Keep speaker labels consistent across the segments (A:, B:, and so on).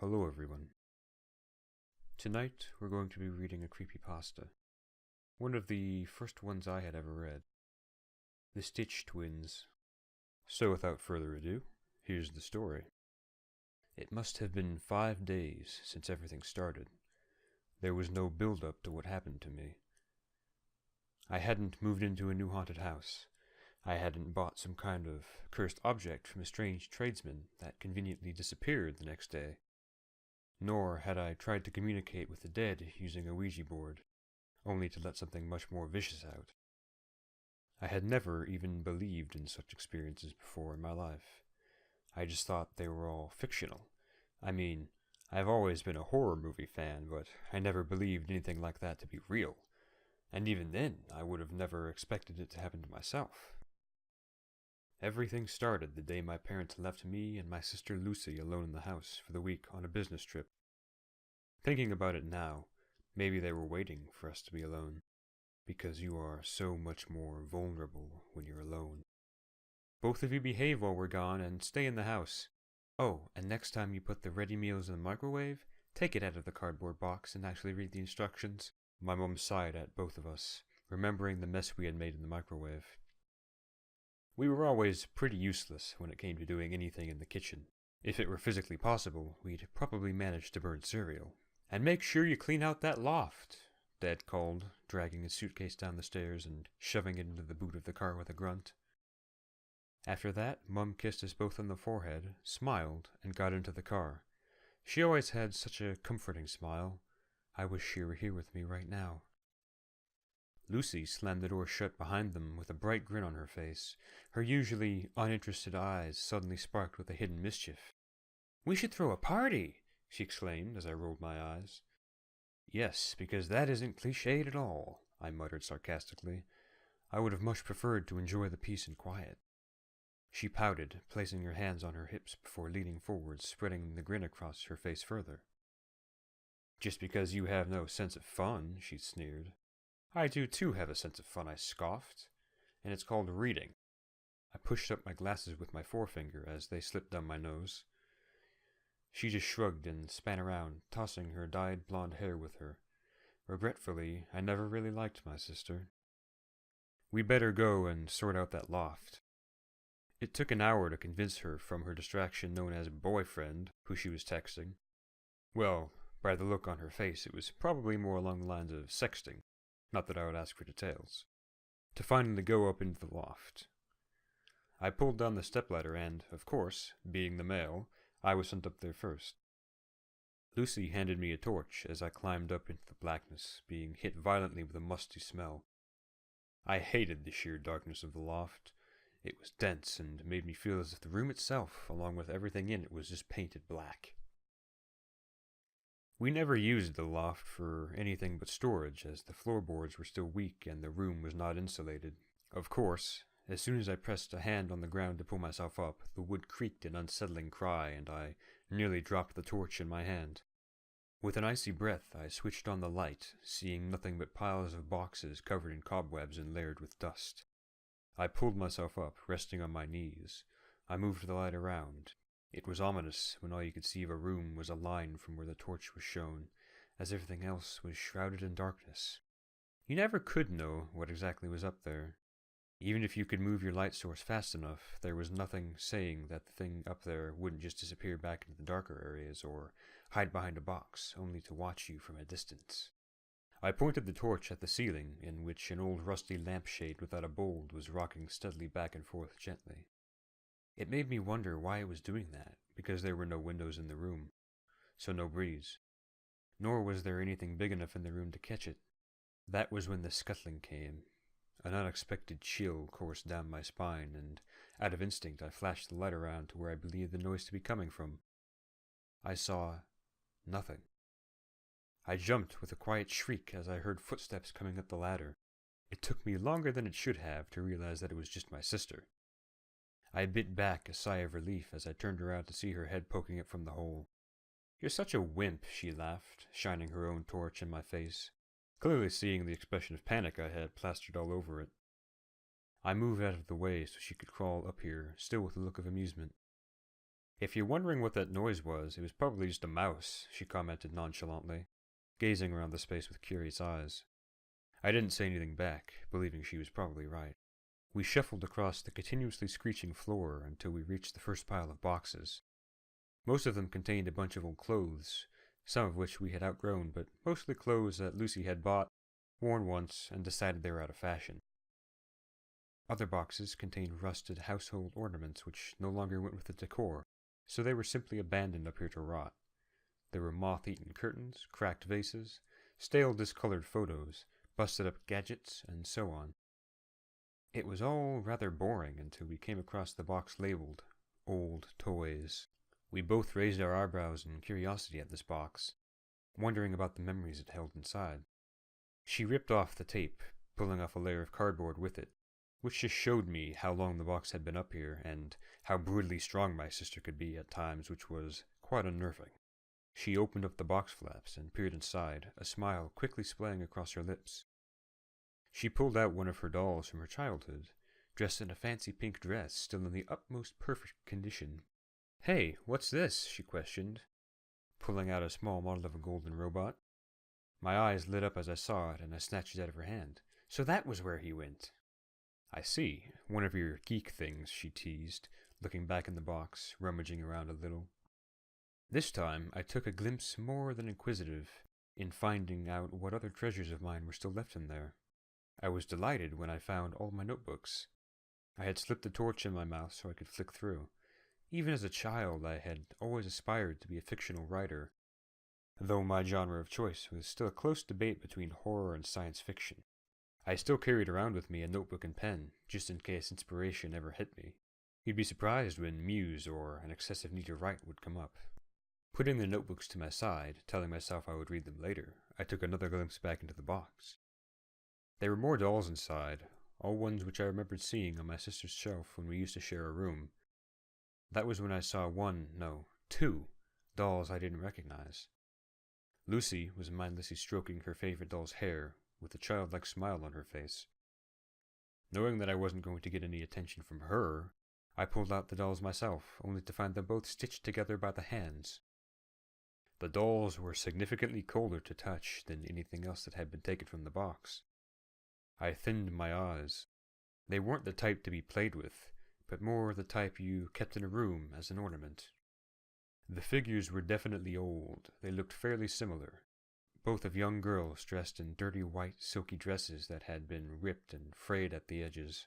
A: Hello everyone. Tonight we're going to be reading a creepypasta. One of the first ones I had ever read. The Stitch Twins. So without further ado, here's the story. It must have been 5 days since everything started. There was no build-up to what happened to me. I hadn't moved into a new haunted house. I hadn't bought some kind of cursed object from a strange tradesman that conveniently disappeared the next day. Nor had I tried to communicate with the dead using a Ouija board, only to let something much more vicious out. I had never even believed in such experiences before in my life. I just thought they were all fictional. I mean, I've always been a horror movie fan, but I never believed anything like that to be real. And even then, I would have never expected it to happen to myself. Everything started the day my parents left me and my sister Lucy alone in the house for the week on a business trip. Thinking about it now, maybe they were waiting for us to be alone, because you are so much more vulnerable when you're alone. Both of you behave while we're gone and stay in the house. Oh, and next time you put the ready meals in the microwave, take it out of the cardboard box and actually read the instructions. My mum sighed at both of us, remembering the mess we had made in the microwave. We were always pretty useless when it came to doing anything in the kitchen. If it were physically possible, we'd probably manage to burn cereal. And make sure you clean out that loft, Dad called, dragging his suitcase down the stairs and shoving it into the boot of the car with a grunt. After that, Mum kissed us both on the forehead, smiled, and got into the car. She always had such a comforting smile. I wish she were here with me right now. Lucy slammed the door shut behind them with a bright grin on her face. Her usually uninterested eyes suddenly sparked with a hidden mischief. "We should throw a party!" she exclaimed as I rolled my eyes. "Yes, because that isn't cliched at all," I muttered sarcastically. I would have much preferred to enjoy the peace and quiet. She pouted, placing her hands on her hips before leaning forward, spreading the grin across her face further. "Just because you have no sense of fun," she sneered. "I do too have a sense of fun," I scoffed, "and it's called reading." I pushed up my glasses with my forefinger as they slipped down my nose. She just shrugged and span around, tossing her dyed blonde hair with her. Regretfully, I never really liked my sister. "We better go and sort out that loft." It took an hour to convince her from her distraction known as boyfriend, who she was texting. Well, by the look on her face, it was probably more along the lines of sexting. Not that I would ask for details. To finally go up into the loft. I pulled down the stepladder and, of course, being the male, I was sent up there first. Lucy handed me a torch as I climbed up into the blackness, being hit violently with a musty smell. I hated the sheer darkness of the loft. It was dense and made me feel as if the room itself, along with everything in it, was just painted black. We never used the loft for anything but storage, as the floorboards were still weak and the room was not insulated. Of course, as soon as I pressed a hand on the ground to pull myself up, the wood creaked an unsettling cry, and I nearly dropped the torch in my hand. With an icy breath, I switched on the light, seeing nothing but piles of boxes covered in cobwebs and layered with dust. I pulled myself up, resting on my knees. I moved the light around. It was ominous when all you could see of a room was a line from where the torch was shown, as everything else was shrouded in darkness. You never could know what exactly was up there. Even if you could move your light source fast enough, there was nothing saying that the thing up there wouldn't just disappear back into the darker areas or hide behind a box, only to watch you from a distance. I pointed the torch at the ceiling, in which an old rusty lampshade without a bulb was rocking steadily back and forth gently. It made me wonder why it was doing that, because there were no windows in the room, so no breeze. Nor was there anything big enough in the room to catch it. That was when the scuttling came. An unexpected chill coursed down my spine, and out of instinct I flashed the light around to where I believed the noise to be coming from. I saw nothing. I jumped with a quiet shriek as I heard footsteps coming up the ladder. It took me longer than it should have to realize that it was just my sister. I bit back a sigh of relief as I turned around to see her head poking up from the hole. "You're such a wimp," she laughed, shining her own torch in my face, clearly seeing the expression of panic I had plastered all over it. I moved out of the way so she could crawl up here, still with a look of amusement. If you're wondering what that noise was, it was probably just a mouse, she commented nonchalantly, gazing around the space with curious eyes. I didn't say anything back, believing she was probably right. We shuffled across the continuously screeching floor until we reached the first pile of boxes. Most of them contained a bunch of old clothes, some of which we had outgrown, but mostly clothes that Lucy had bought, worn once, and decided they were out of fashion. Other boxes contained rusted household ornaments which no longer went with the decor, so they were simply abandoned up here to rot. There were moth-eaten curtains, cracked vases, stale discolored photos, busted-up gadgets, and so on. It was all rather boring until we came across the box labeled Old Toys. We both raised our eyebrows in curiosity at this box, wondering about the memories it held inside. She ripped off the tape, pulling off a layer of cardboard with it, which just showed me how long the box had been up here and how brutally strong my sister could be at times, which was quite unnerving. She opened up the box flaps and peered inside, a smile quickly splaying across her lips. She pulled out one of her dolls from her childhood, dressed in a fancy pink dress, still in the utmost perfect condition. "Hey, what's this?" she questioned, pulling out a small model of a golden robot. My eyes lit up as I saw it, and I snatched it out of her hand. "So that was where he went." "I see. One of your geek things," she teased, looking back in the box, rummaging around a little. This time, I took a glimpse more than inquisitive in finding out what other treasures of mine were still left in there. I was delighted when I found all my notebooks. I had slipped a torch in my mouth so I could flick through. Even as a child, I had always aspired to be a fictional writer, though my genre of choice was still a close debate between horror and science fiction. I still carried around with me a notebook and pen, just in case inspiration ever hit me. You'd be surprised when muse or an excessive need to write would come up. Putting the notebooks to my side, telling myself I would read them later, I took another glimpse back into the box. There were more dolls inside, all ones which I remembered seeing on my sister's shelf when we used to share a room. That was when I saw two dolls I didn't recognize. Lucy was mindlessly stroking her favorite doll's hair, with a childlike smile on her face. Knowing that I wasn't going to get any attention from her, I pulled out the dolls myself, only to find them both stitched together by the hands. The dolls were significantly colder to touch than anything else that had been taken from the box. I thinned my eyes. They weren't the type to be played with, but more the type you kept in a room as an ornament. The figures were definitely old. They looked fairly similar, both of young girls dressed in dirty white silky dresses that had been ripped and frayed at the edges.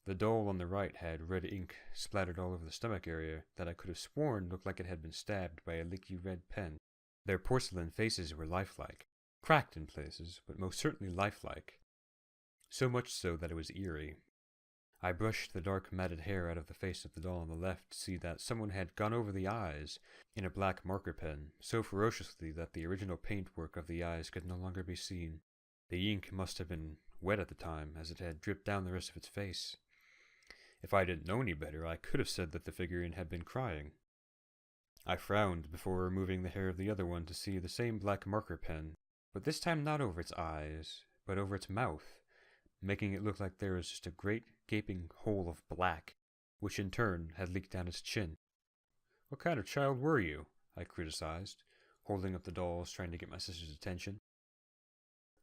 A: The doll on the right had red ink splattered all over the stomach area that I could have sworn looked like it had been stabbed by a leaky red pen. Their porcelain faces were lifelike, cracked in places, but most certainly lifelike. So much so that it was eerie. I brushed the dark matted hair out of the face of the doll on the left to see that someone had gone over the eyes in a black marker pen so ferociously that the original paintwork of the eyes could no longer be seen. The ink must have been wet at the time, as it had dripped down the rest of its face. If I didn't know any better, I could have said that the figurine had been crying. I frowned before removing the hair of the other one to see the same black marker pen, but this time not over its eyes, but over its mouth, making it look like there was just a great gaping hole of black, which in turn had leaked down its chin. "What kind of child were you?" I criticized, holding up the dolls trying to get my sister's attention.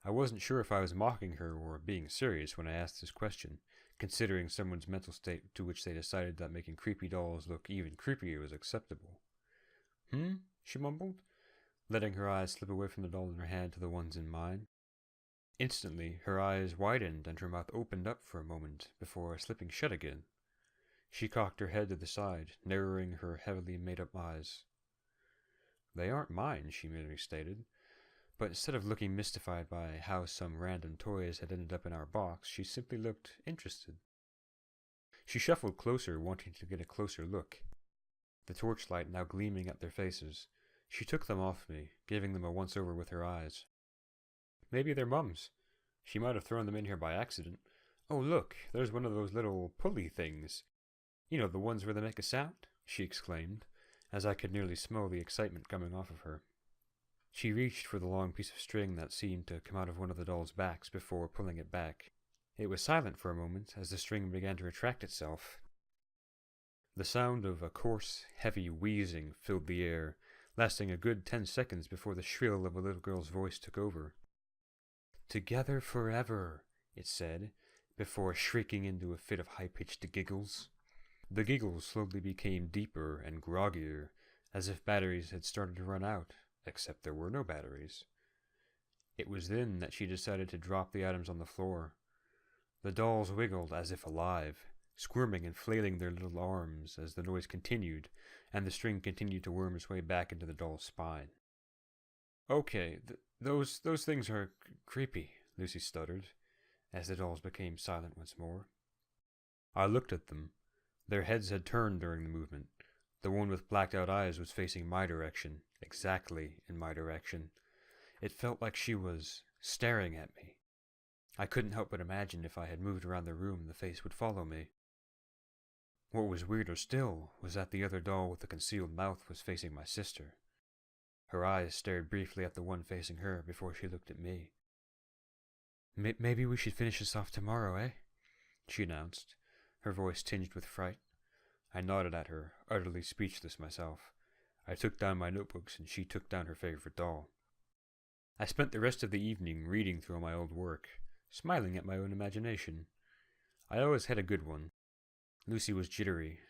A: I wasn't sure if I was mocking her or being serious when I asked this question, considering someone's mental state to which they decided that making creepy dolls look even creepier was acceptable. She mumbled, letting her eyes slip away from the doll in her hand to the ones in mine. Instantly, her eyes widened and her mouth opened up for a moment before slipping shut again. She cocked her head to the side, narrowing her heavily made-up eyes. "They aren't mine," she merely stated, but instead of looking mystified by how some random toys had ended up in our box, she simply looked interested. She shuffled closer, wanting to get a closer look. The torchlight now gleaming at their faces, she took them off me, giving them a once-over with her eyes. "Maybe they're Mum's. She might have thrown them in here by accident. Oh, look, there's one of those little pulley things. You know, the ones where they make a sound?" she exclaimed, as I could nearly smell the excitement coming off of her. She reached for the long piece of string that seemed to come out of one of the doll's backs before pulling it back. It was silent for a moment as the string began to retract itself. The sound of a coarse, heavy wheezing filled the air, lasting a good 10 seconds before the shrill of a little girl's voice took over. "Together forever," it said, before shrieking into a fit of high-pitched giggles. The giggles slowly became deeper and groggier, as if batteries had started to run out, except there were no batteries. It was then that she decided to drop the items on the floor. The dolls wiggled as if alive, squirming and flailing their little arms as the noise continued, and the string continued to worm its way back into the doll's spine. "Okay, those things are creepy," Lucy stuttered, as the dolls became silent once more. I looked at them. Their heads had turned during the movement. The one with blacked-out eyes was facing my direction, exactly in my direction. It felt like she was staring at me. I couldn't help but imagine if I had moved around the room, the face would follow me. What was weirder still was that the other doll with the concealed mouth was facing my sister. Her eyes stared briefly at the one facing her before she looked at me. Maybe we should finish this off tomorrow, eh?" she announced, her voice tinged with fright. I nodded at her, utterly speechless myself. I took down my notebooks and she took down her favorite doll. I spent the rest of the evening reading through my old work, smiling at my own imagination. I always had a good one. Lucy was jittery,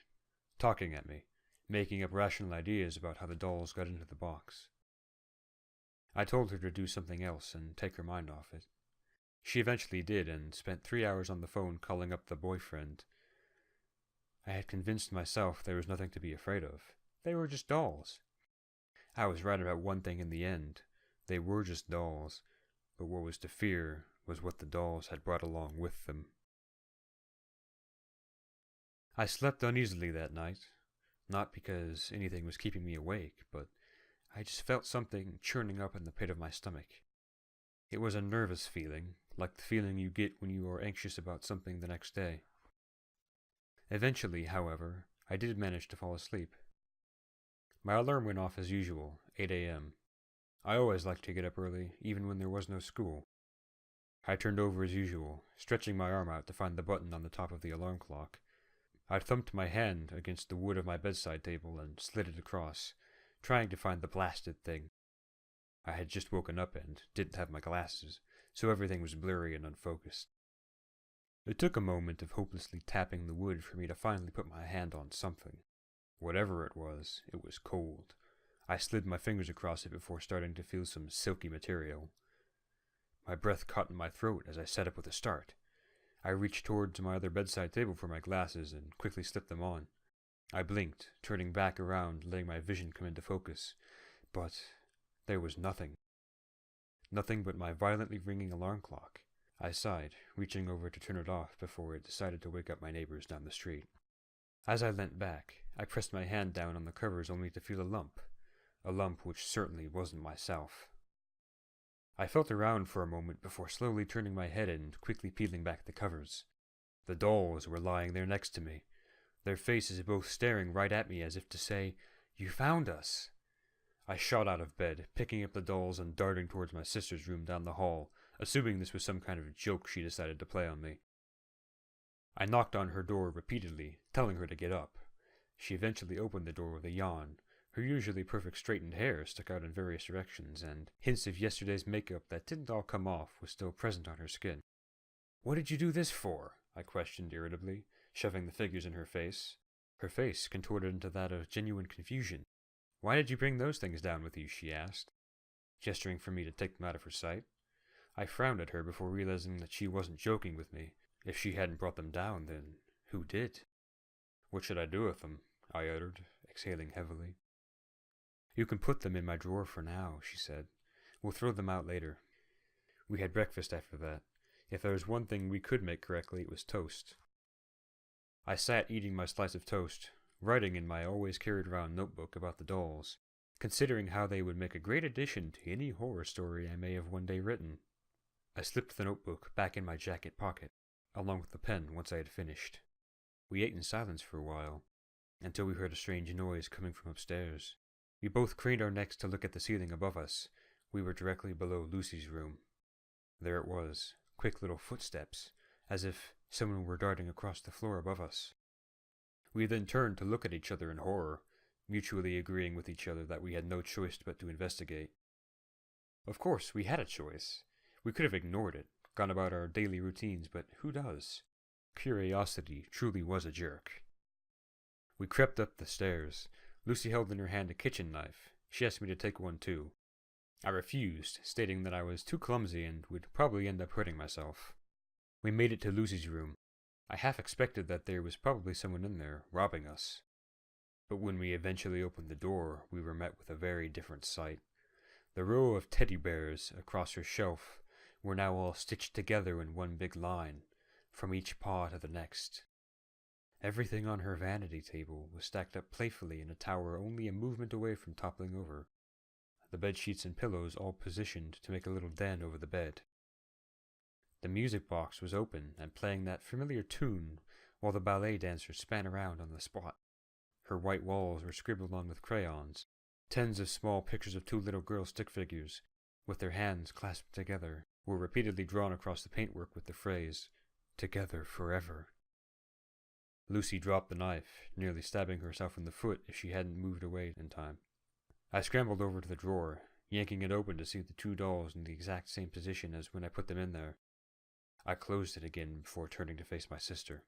A: talking at me, making up rational ideas about how the dolls got into the box. I told her to do something else and take her mind off it. She eventually did and spent 3 hours on the phone calling up the boyfriend. I had convinced myself there was nothing to be afraid of. They were just dolls. I was right about one thing in the end. They were just dolls, but what was to fear was what the dolls had brought along with them. I slept uneasily that night, not because anything was keeping me awake, but I just felt something churning up in the pit of my stomach. It was a nervous feeling, like the feeling you get when you are anxious about something the next day. Eventually, however, I did manage to fall asleep. My alarm went off as usual, 8 a.m. I always liked to get up early, even when there was no school. I turned over as usual, stretching my arm out to find the button on the top of the alarm clock. I thumped my hand against the wood of my bedside table and slid it across, trying to find the blasted thing. I had just woken up and didn't have my glasses, so everything was blurry and unfocused. It took a moment of hopelessly tapping the wood for me to finally put my hand on something. Whatever it was cold. I slid my fingers across it before starting to feel some silky material. My breath caught in my throat as I sat up with a start. I reached towards my other bedside table for my glasses and quickly slipped them on. I blinked, turning back around, letting my vision come into focus. But there was nothing. Nothing but my violently ringing alarm clock. I sighed, reaching over to turn it off before it decided to wake up my neighbors down the street. As I leant back, I pressed my hand down on the covers only to feel a lump which certainly wasn't myself. I felt around for a moment before slowly turning my head and quickly peeling back the covers. The dolls were lying there next to me, their faces both staring right at me as if to say, "You found us." I shot out of bed, picking up the dolls and darting towards my sister's room down the hall, assuming this was some kind of joke she decided to play on me. I knocked on her door repeatedly, telling her to get up. She eventually opened the door with a yawn. Her usually perfect straightened hair stuck out in various directions, and hints of yesterday's makeup that didn't all come off was still present on her skin. "What did you do this for?" I questioned irritably, shoving the figures in her face. Her face contorted into that of genuine confusion. "Why did you bring those things down with you?" she asked, gesturing for me to take them out of her sight. I frowned at her before realizing that she wasn't joking with me. If she hadn't brought them down, then who did? "What should I do with them?" I uttered, exhaling heavily. "You can put them in my drawer for now," she said. "We'll throw them out later." We had breakfast after that. If there was one thing we could make correctly, it was toast. I sat eating my slice of toast, writing in my always carried around notebook about the dolls, considering how they would make a great addition to any horror story I may have one day written. I slipped the notebook back in my jacket pocket, along with the pen once I had finished. We ate in silence for a while, until we heard a strange noise coming from upstairs. We both craned our necks to look at the ceiling above us. We were directly below Lucy's room. There it was, quick little footsteps, as if someone were darting across the floor above us. We then turned to look at each other in horror, mutually agreeing with each other that we had no choice but to investigate. Of course, we had a choice. We could have ignored it, gone about our daily routines, but who does? Curiosity truly was a jerk. We crept up the stairs. Lucy held in her hand a kitchen knife. She asked me to take one too. I refused, stating that I was too clumsy and would probably end up hurting myself. We made it to Lucy's room. I half expected that there was probably someone in there, robbing us. But when we eventually opened the door, we were met with a very different sight. The row of teddy bears across her shelf were now all stitched together in one big line, from each paw to the next. Everything on her vanity table was stacked up playfully in a tower only a movement away from toppling over, the bedsheets and pillows all positioned to make a little den over the bed. The music box was open and playing that familiar tune while the ballet dancer span around on the spot. Her white walls were scribbled on with crayons. Tens of small pictures of two little girl stick figures, with their hands clasped together, were repeatedly drawn across the paintwork with the phrase, "Together forever." Lucy dropped the knife, nearly stabbing herself in the foot if she hadn't moved away in time. I scrambled over to the drawer, yanking it open to see the two dolls in the exact same position as when I put them in there. I closed it again before turning to face my sister.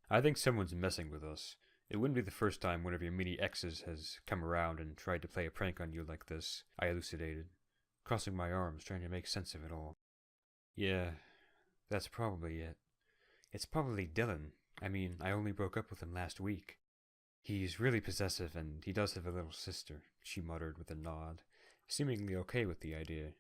A: "I think someone's messing with us. It wouldn't be the first time one of your mini exes has come around and tried to play a prank on you like this," I elucidated, crossing my arms trying to make sense of it all. "Yeah, that's probably it. It's probably Dylan. I mean, I only broke up with him last week. He's really possessive and he does have a little sister," she muttered with a nod, seemingly okay with the idea.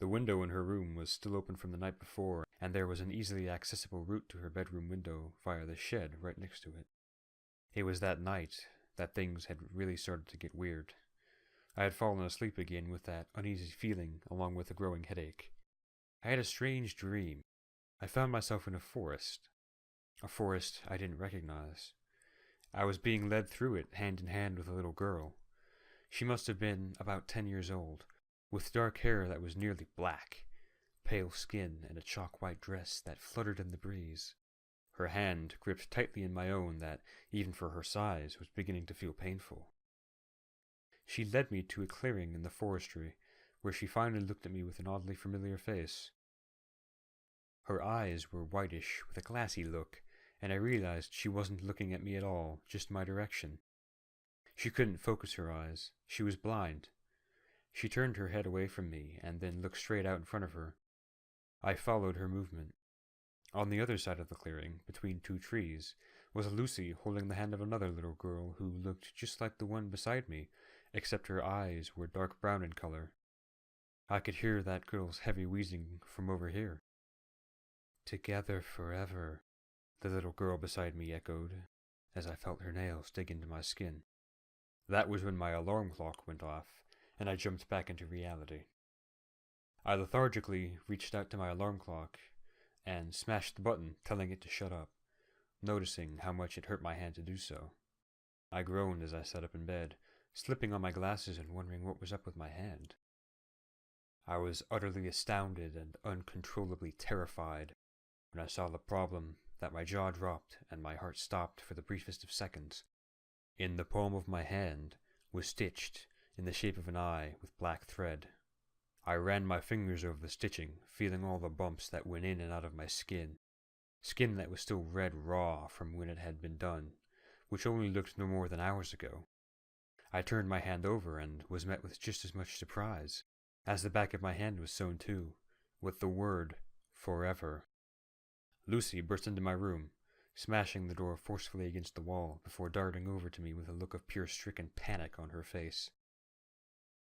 A: The window in her room was still open from the night before, and there was an easily accessible route to her bedroom window via the shed right next to it. It was that night that things had really started to get weird. I had fallen asleep again with that uneasy feeling along with a growing headache. I had a strange dream. I found myself in a forest I didn't recognize. I was being led through it hand in hand with a little girl. She must have been about 10 years old, with dark hair that was nearly black, pale skin, and a chalk-white dress that fluttered in the breeze. Her hand gripped tightly in my own that, even for her size, was beginning to feel painful. She led me to a clearing in the forestry, where she finally looked at me with an oddly familiar face. Her eyes were whitish, with a glassy look, and I realized she wasn't looking at me at all, just my direction. She couldn't focus her eyes. She was blind. She turned her head away from me, and then looked straight out in front of her. I followed her movement. On the other side of the clearing, between two trees, was Lucy holding the hand of another little girl who looked just like the one beside me, except her eyes were dark brown in color. I could hear that girl's heavy wheezing from over here. "Together forever," the little girl beside me echoed, as I felt her nails dig into my skin. That was when my alarm clock went off, and I jumped back into reality. I lethargically reached out to my alarm clock and smashed the button telling it to shut up, noticing how much it hurt my hand to do so. I groaned as I sat up in bed, slipping on my glasses and wondering what was up with my hand. I was utterly astounded and uncontrollably terrified when I saw the problem that my jaw dropped and my heart stopped for the briefest of seconds. In the palm of my hand was stitched, in the shape of an eye with black thread. I ran my fingers over the stitching, feeling all the bumps that went in and out of my skin that was still red raw from when it had been done, which only looked no more than hours ago. I turned my hand over and was met with just as much surprise, as the back of my hand was sewn too, with the word "Forever." Lucy burst into my room, smashing the door forcefully against the wall before darting over to me with a look of pure stricken panic on her face.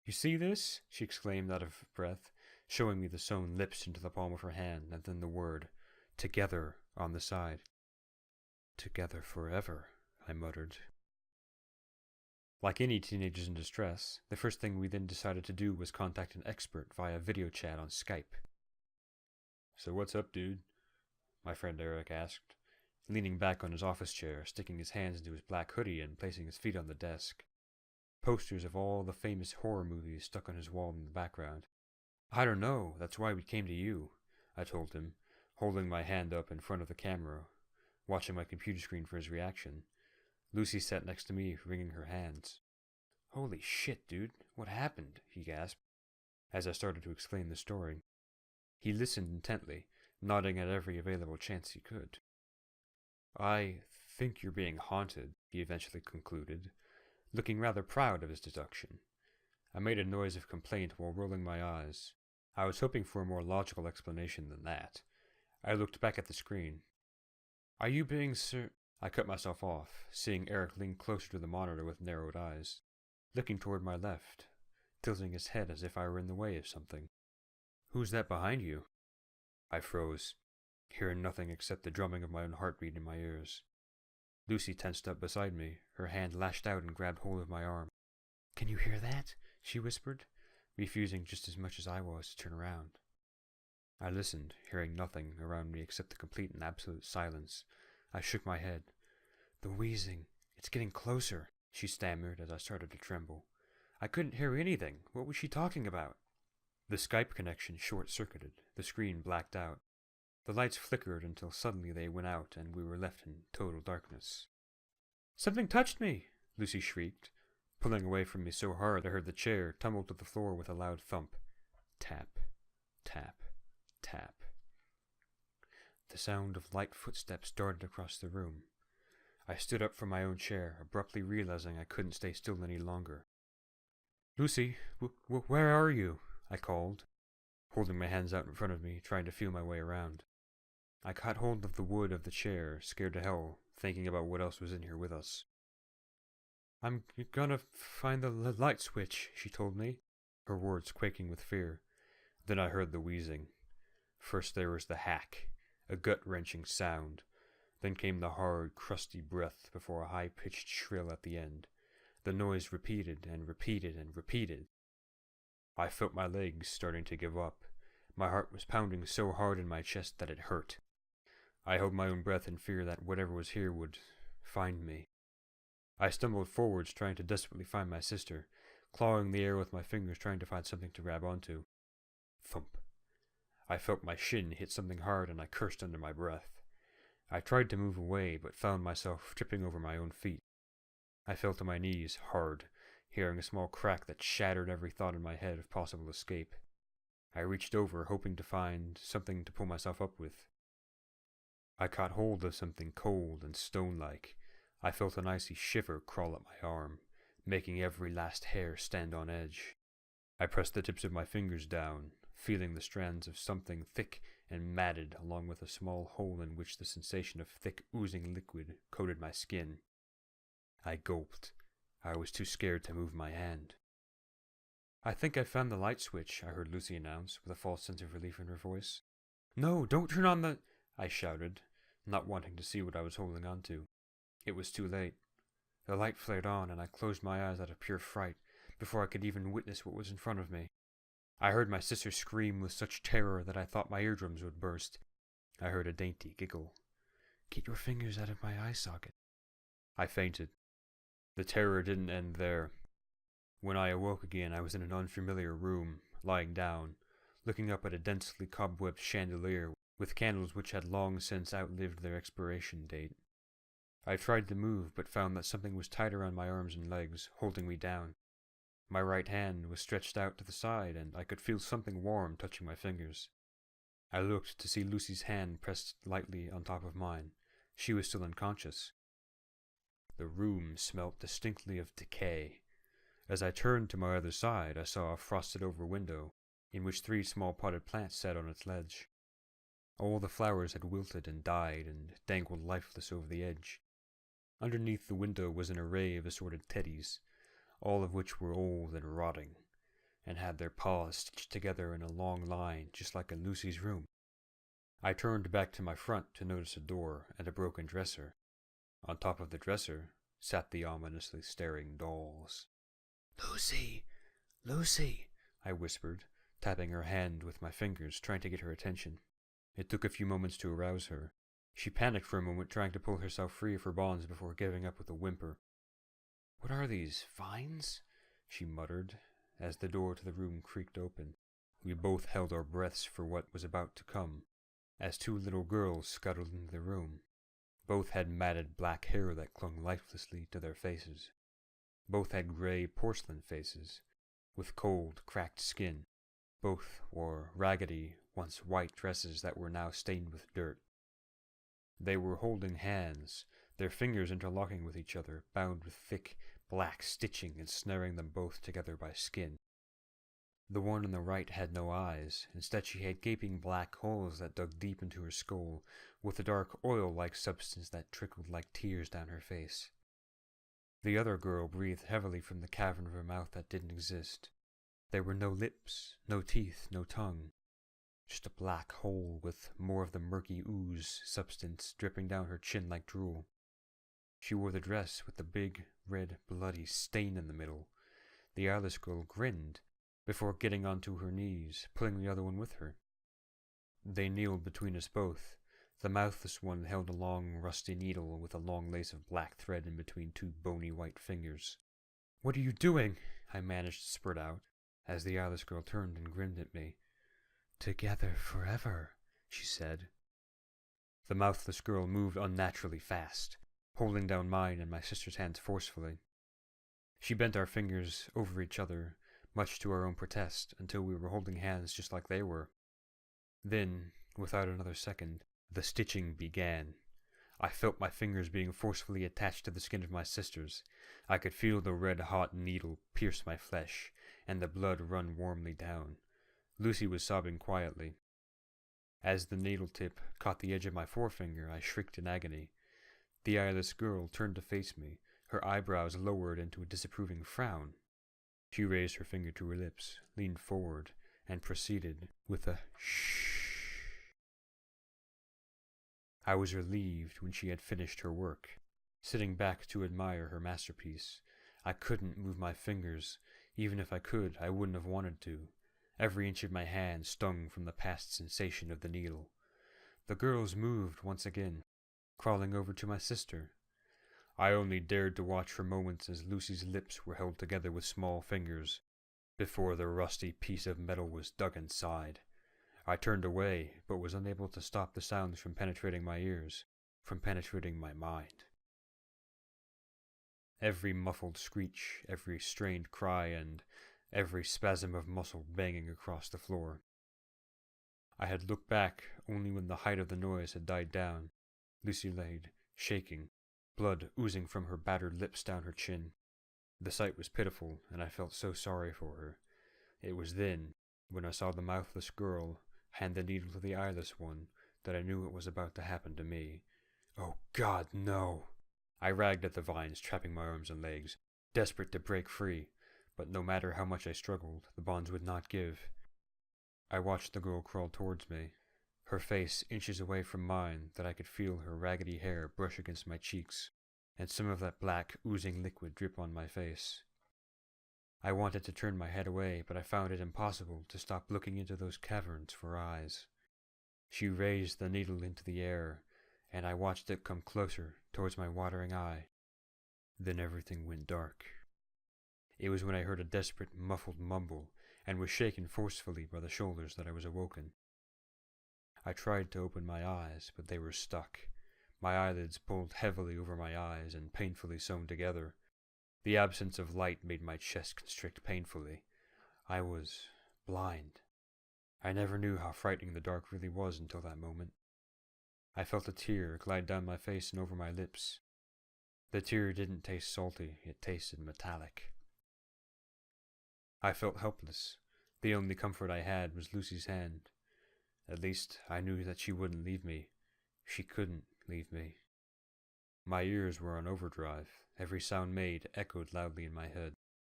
A: "You see this?" she exclaimed out of breath, showing me the sewn lips into the palm of her hand and then the word "Together" on the side. "Together forever," I muttered. Like any teenagers in distress, the first thing we then decided to do was contact an expert via video chat on Skype. "So what's up, dude?" my friend Eric asked, leaning back on his office chair, sticking his hands into his black hoodie and placing his feet on the desk. Posters of all the famous horror movies stuck on his wall in the background. "I don't know, that's why we came to you," I told him, holding my hand up in front of the camera, watching my computer screen for his reaction. Lucy sat next to me, wringing her hands. "Holy shit, dude. What happened?" he gasped, as I started to explain the story. He listened intently, nodding at every available chance he could. "I think you're being haunted," he eventually concluded, looking rather proud of his deduction. I made a noise of complaint while rolling my eyes. I was hoping for a more logical explanation than that. I looked back at the screen. "Are you being I cut myself off, seeing Eric lean closer to the monitor with narrowed eyes, looking toward my left, tilting his head as if I were in the way of something. "Who's that behind you?" I froze, hearing nothing except the drumming of my own heartbeat in my ears. Lucy tensed up beside me, her hand lashed out and grabbed hold of my arm. "Can you hear that?" she whispered, refusing just as much as I was to turn around. I listened, hearing nothing around me except the complete and absolute silence. I shook my head. "The wheezing. It's getting closer," she stammered as I started to tremble. "I couldn't hear anything. What was she talking about?" The Skype connection short-circuited. The screen blacked out. The lights flickered until suddenly they went out and we were left in total darkness. "Something touched me!" Lucy shrieked, pulling away from me so hard I heard the chair tumble to the floor with a loud thump. Tap, tap, tap. The sound of light footsteps darted across the room. I stood up from my own chair, abruptly realizing I couldn't stay still any longer. "Lucy, where are you?" I called, holding my hands out in front of me, trying to feel my way around. I caught hold of the wood of the chair, scared to hell, thinking about what else was in here with us. "I'm gonna find the light switch," she told me, her words quaking with fear. Then I heard the wheezing. First there was the hack, a gut-wrenching sound. Then came the hard, crusty breath before a high-pitched shrill at the end. The noise repeated and repeated and repeated. I felt my legs starting to give up. My heart was pounding so hard in my chest that it hurt. I held my own breath in fear that whatever was here would find me. I stumbled forwards, trying to desperately find my sister, clawing the air with my fingers, trying to find something to grab onto. Thump. I felt my shin hit something hard and I cursed under my breath. I tried to move away, but found myself tripping over my own feet. I fell to my knees, hard, hearing a small crack that shattered every thought in my head of possible escape. I reached over, hoping to find something to pull myself up with. I caught hold of something cold and stone-like. I felt an icy shiver crawl up my arm, making every last hair stand on edge. I pressed the tips of my fingers down, feeling the strands of something thick and matted, along with a small hole in which the sensation of thick, oozing liquid coated my skin. I gulped. I was too scared to move my hand. "I think I found the light switch," I heard Lucy announce, with a false sense of relief in her voice. "No, don't turn on the—" I shouted, not wanting to see what I was holding on to. It was too late. The light flared on, and I closed my eyes out of pure fright before I could even witness what was in front of me. I heard my sister scream with such terror that I thought my eardrums would burst. I heard a dainty giggle. "Get your fingers out of my eye socket." I fainted. The terror didn't end there. When I awoke again, I was in an unfamiliar room, lying down, looking up at a densely cobwebbed chandelier with candles which had long since outlived their expiration date. I tried to move, but found that something was tight around my arms and legs, holding me down. My right hand was stretched out to the side, and I could feel something warm touching my fingers. I looked to see Lucy's hand pressed lightly on top of mine. She was still unconscious. The room smelt distinctly of decay. As I turned to my other side, I saw a frosted-over window, in which 3 small potted plants sat on its ledge. All the flowers had wilted and died and dangled lifeless over the edge. Underneath the window was an array of assorted teddies, all of which were old and rotting, and had their paws stitched together in a long line, just like in Lucy's room. I turned back to my front to notice a door and a broken dresser. On top of the dresser sat the ominously staring dolls. "Lucy! Lucy!" I whispered, tapping her hand with my fingers, trying to get her attention. It took a few moments to arouse her. She panicked for a moment, trying to pull herself free of her bonds before giving up with a whimper. "What are these, vines?" she muttered, as the door to the room creaked open. We both held our breaths for what was about to come, as 2 little girls scuttled into the room. Both had matted black hair that clung lifelessly to their faces. Both had gray porcelain faces, with cold, cracked skin. Both wore raggedy, once white dresses that were now stained with dirt. They were holding hands, their fingers interlocking with each other, bound with thick, black stitching and snaring them both together by skin. The one on the right had no eyes. Instead, she had gaping black holes that dug deep into her skull, with a dark oil-like substance that trickled like tears down her face. The other girl breathed heavily from the cavern of her mouth that didn't exist. There were no lips, no teeth, no tongue. Just a black hole with more of the murky ooze substance dripping down her chin like drool. She wore the dress with the big, red, bloody stain in the middle. The eyeless girl grinned, before getting onto her knees, pulling the other one with her. They kneeled between us both. The mouthless one held a long, rusty needle with a long lace of black thread in between two bony white fingers. "What are you doing?" I managed to spurt out, as the eyeless girl turned and grinned at me. "Together forever," she said. The mouthless girl moved unnaturally fast, holding down mine and my sister's hands forcefully. She bent our fingers over each other, much to our own protest, until we were holding hands just like they were. Then, without another second, the stitching began. I felt my fingers being forcefully attached to the skin of my sister's. I could feel the red-hot needle pierce my flesh, and the blood run warmly down. Lucy was sobbing quietly. As the needle tip caught the edge of my forefinger, I shrieked in agony. The eyeless girl turned to face me, her eyebrows lowered into a disapproving frown. She raised her finger to her lips, leaned forward, and proceeded with a shh. I was relieved when she had finished her work. Sitting back to admire her masterpiece, I couldn't move my fingers. Even if I could, I wouldn't have wanted to. Every inch of my hand stung from the past sensation of the needle. The girls moved once again, crawling over to my sister. I only dared to watch for moments as Lucy's lips were held together with small fingers, before the rusty piece of metal was dug inside. I turned away, but was unable to stop the sounds from penetrating my ears, from penetrating my mind. Every muffled screech, every strained cry, and every spasm of muscle banging across the floor. I had looked back only when the height of the noise had died down. Lucy laid, shaking, blood oozing from her battered lips down her chin. The sight was pitiful, and I felt so sorry for her. It was then, when I saw the mouthless girl hand the needle to the eyeless one, that I knew it was about to happen to me. Oh God, no! I ragged at the vines trapping my arms and legs, desperate to break free, but no matter how much I struggled, the bonds would not give. I watched the girl crawl towards me, her face inches away from mine that I could feel her raggedy hair brush against my cheeks, and some of that black, oozing liquid drip on my face. I wanted to turn my head away, but I found it impossible to stop looking into those caverns for eyes. She raised the needle into the air, and I watched it come closer towards my watering eye. Then everything went dark. It was when I heard a desperate, muffled mumble, and was shaken forcefully by the shoulders that I was awoken. I tried to open my eyes, but they were stuck. My eyelids pulled heavily over my eyes and painfully sewn together. The absence of light made my chest constrict painfully. I was blind. I never knew how frightening the dark really was until that moment. I felt a tear glide down my face and over my lips. The tear didn't taste salty, it tasted metallic. I felt helpless. The only comfort I had was Lucy's hand. At least I knew that she wouldn't leave me. She couldn't leave me. My ears were on overdrive. Every sound made echoed loudly in my head.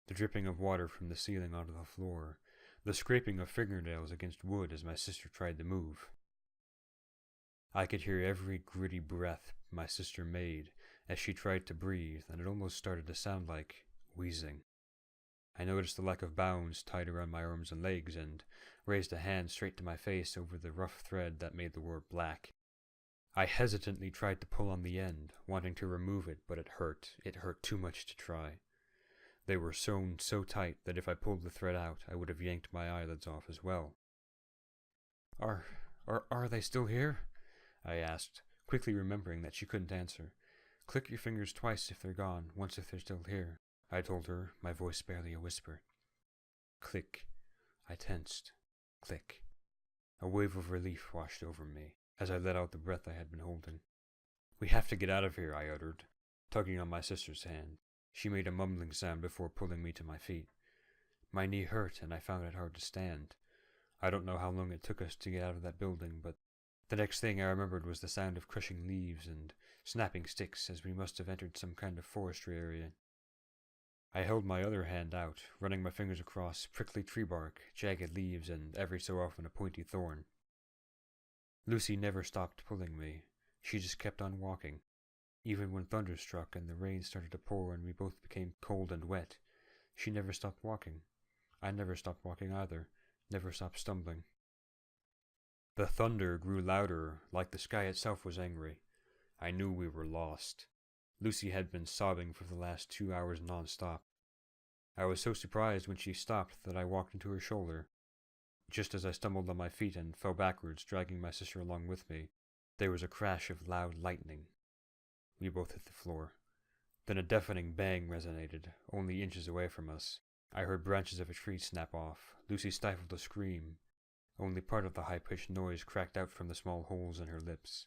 A: The dripping of water from the ceiling onto the floor. The scraping of fingernails against wood as my sister tried to move. I could hear every gritty breath my sister made as she tried to breathe, and it almost started to sound like wheezing. I noticed the lack of bounds tied around my arms and legs and raised a hand straight to my face over the rough thread that made the word black. I hesitantly tried to pull on the end, wanting to remove it, but it hurt. It hurt too much to try. They were sewn so tight that if I pulled the thread out, I would have yanked my eyelids off as well. Are they still here?" I asked, quickly remembering that she couldn't answer. "Click your fingers twice if they're gone, once if they're still here," I told her, my voice barely a whisper. Click. I tensed. Click. A wave of relief washed over me as I let out the breath I had been holding. "We have to get out of here," I uttered, tugging on my sister's hand. She made a mumbling sound before pulling me to my feet. My knee hurt and I found it hard to stand. I don't know how long it took us to get out of that building, but the next thing I remembered was the sound of crushing leaves and snapping sticks, as we must have entered some kind of forestry area. I held my other hand out, running my fingers across prickly tree bark, jagged leaves, and every so often a pointy thorn. Lucy never stopped pulling me. She just kept on walking. Even when thunder struck and the rain started to pour and we both became cold and wet, she never stopped walking. I never stopped walking either, never stopped stumbling. The thunder grew louder, like the sky itself was angry. I knew we were lost. Lucy had been sobbing for the last 2 hours non-stop. I was so surprised when she stopped that I walked into her shoulder. Just as I stumbled on my feet and fell backwards, dragging my sister along with me, there was a crash of loud lightning. We both hit the floor. Then a deafening bang resonated, only inches away from us. I heard branches of a tree snap off. Lucy stifled a scream. Only part of the high-pitched noise cracked out from the small holes in her lips.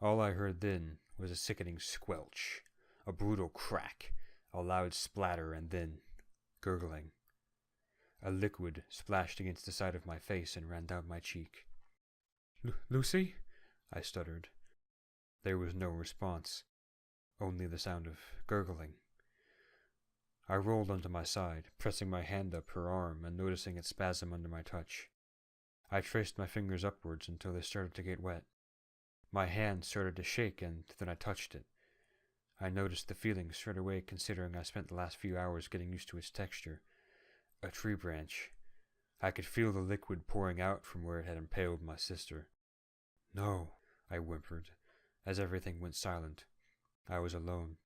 A: All I heard then was a sickening squelch, a brutal crack, a loud splatter, and then gurgling. A liquid splashed against the side of my face and ran down my cheek. "Lucy?" I stuttered. There was no response, only the sound of gurgling. I rolled onto my side, pressing my hand up her arm and noticing it spasm under my touch. I traced my fingers upwards until they started to get wet. My hand started to shake and then I touched it. I noticed the feeling straight away, considering I spent the last few hours getting used to its texture. A tree branch. I could feel the liquid pouring out from where it had impaled my sister. "No," I whimpered, as everything went silent. I was alone.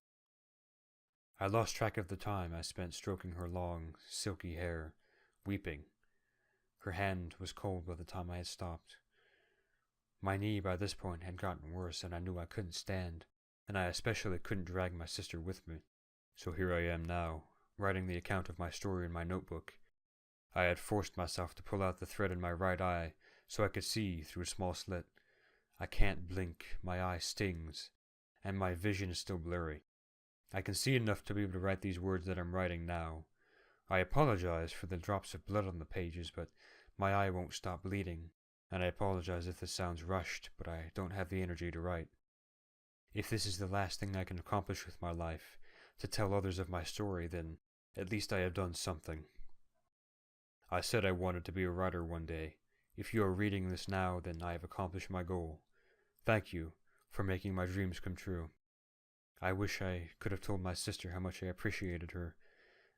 A: I lost track of the time I spent stroking her long, silky hair, weeping. Her hand was cold by the time I had stopped. My knee by this point had gotten worse, and I knew I couldn't stand, and I especially couldn't drag my sister with me. So here I am now, writing the account of my story in my notebook. I had forced myself to pull out the thread in my right eye so I could see through a small slit. I can't blink, my eye stings, and my vision is still blurry. I can see enough to be able to write these words that I'm writing now. I apologize for the drops of blood on the pages, but my eye won't stop bleeding, and I apologize if this sounds rushed, but I don't have the energy to write. If this is the last thing I can accomplish with my life, to tell others of my story, then at least I have done something. I said I wanted to be a writer one day. If you are reading this now, then I have accomplished my goal. Thank you for making my dreams come true. I wish I could have told my sister how much I appreciated her,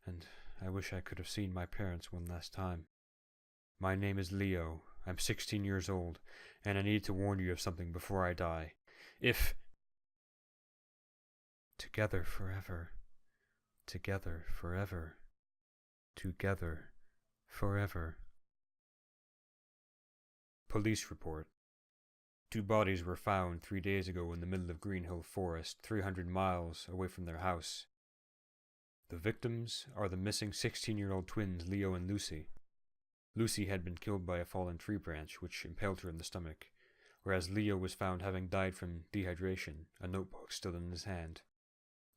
A: and I wish I could have seen my parents one last time. My name is Leo. I'm 16 years old, and I need to warn you of something before I die. If... Together forever. Together forever. Together forever. Police report. 2 bodies were found 3 days ago in the middle of Green Hill Forest, 300 miles away from their house. The victims are the missing 16-year-old twins Leo and Lucy. Lucy had been killed by a fallen tree branch, which impaled her in the stomach, whereas Leo was found having died from dehydration, a notebook still in his hand.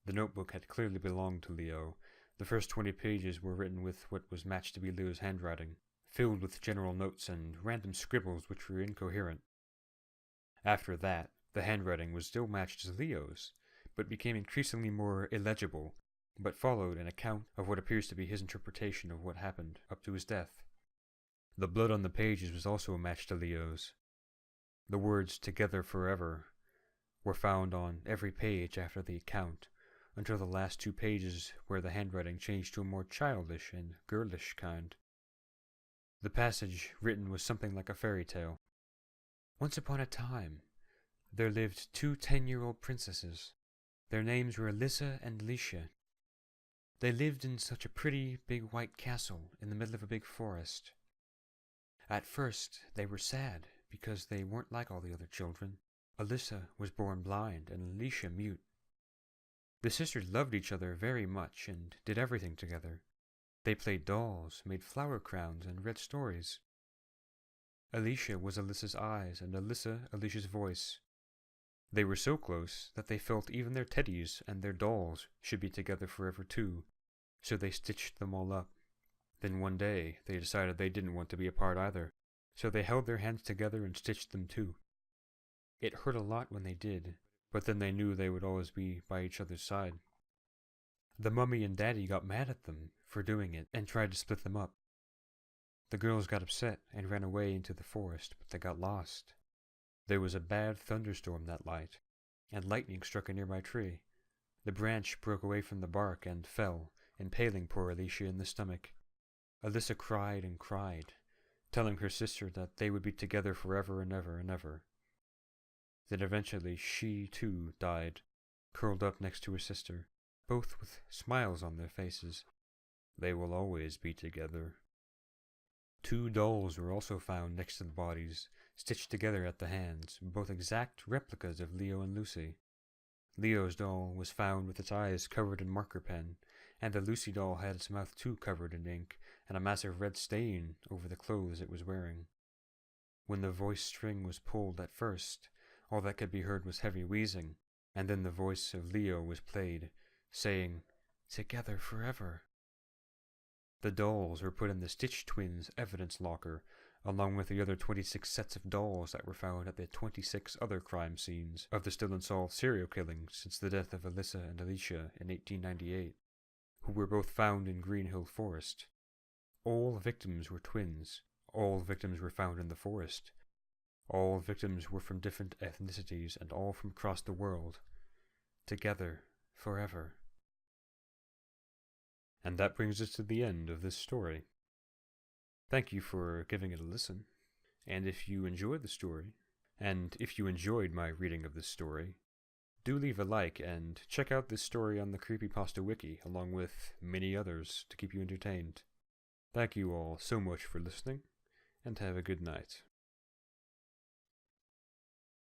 A: The notebook had clearly belonged to Leo. The first 20 pages were written with what was matched to be Leo's handwriting, filled with general notes and random scribbles which were incoherent. After that, the handwriting was still matched as Leo's, but became increasingly more illegible, but followed an account of what appears to be his interpretation of what happened up to his death. The blood on the pages was also a match to Leo's. The words "together forever" were found on every page after the account, until the last 2 pages where the handwriting changed to a more childish and girlish kind. The passage written was something like a fairy tale. Once upon a time, there lived 2 10-year-old princesses. Their names were Alyssa and Alicia. They lived in such a pretty, big white castle in the middle of a big forest. At first, they were sad because they weren't like all the other children. Alyssa was born blind and Alicia mute. The sisters loved each other very much and did everything together. They played dolls, made flower crowns, and read stories. Alicia was Alyssa's eyes and Alyssa Alicia's voice. They were so close that they felt even their teddies and their dolls should be together forever too, so they stitched them all up. Then one day they decided they didn't want to be apart either, so they held their hands together and stitched them too. It hurt a lot when they did, but then they knew they would always be by each other's side. The mummy and daddy got mad at them for doing it and tried to split them up. The girls got upset and ran away into the forest, but they got lost. There was a bad thunderstorm that night, and lightning struck a nearby tree. The branch broke away from the bark and fell, impaling poor Alicia in the stomach. Alyssa cried and cried, telling her sister that they would be together forever and ever and ever. Then eventually she, too, died, curled up next to her sister, both with smiles on their faces. They will always be together. 2 dolls were also found next to the bodies, stitched together at the hands, both exact replicas of Leo and Lucy. Leo's doll was found with its eyes covered in marker pen, and the Lucy doll had its mouth too covered in ink, and a massive red stain over the clothes it was wearing. When the voice string was pulled at first, all that could be heard was heavy wheezing, and then the voice of Leo was played, saying, "Together forever." The dolls were put in the Stitch Twins evidence locker, along with the other 26 sets of dolls that were found at the 26 other crime scenes of the still unsolved serial killings since the death of Alyssa and Alicia in 1898, who were both found in Green Hill Forest. All victims were twins. All victims were found in the forest. All victims were from different ethnicities and all from across the world. Together, forever. And that brings us to the end of this story. Thank you for giving it a listen. And if you enjoyed the story, and if you enjoyed my reading of this story, do leave a like and check out this story on the Creepypasta wiki along with many others to keep you entertained. Thank you all so much for listening, and have a good night.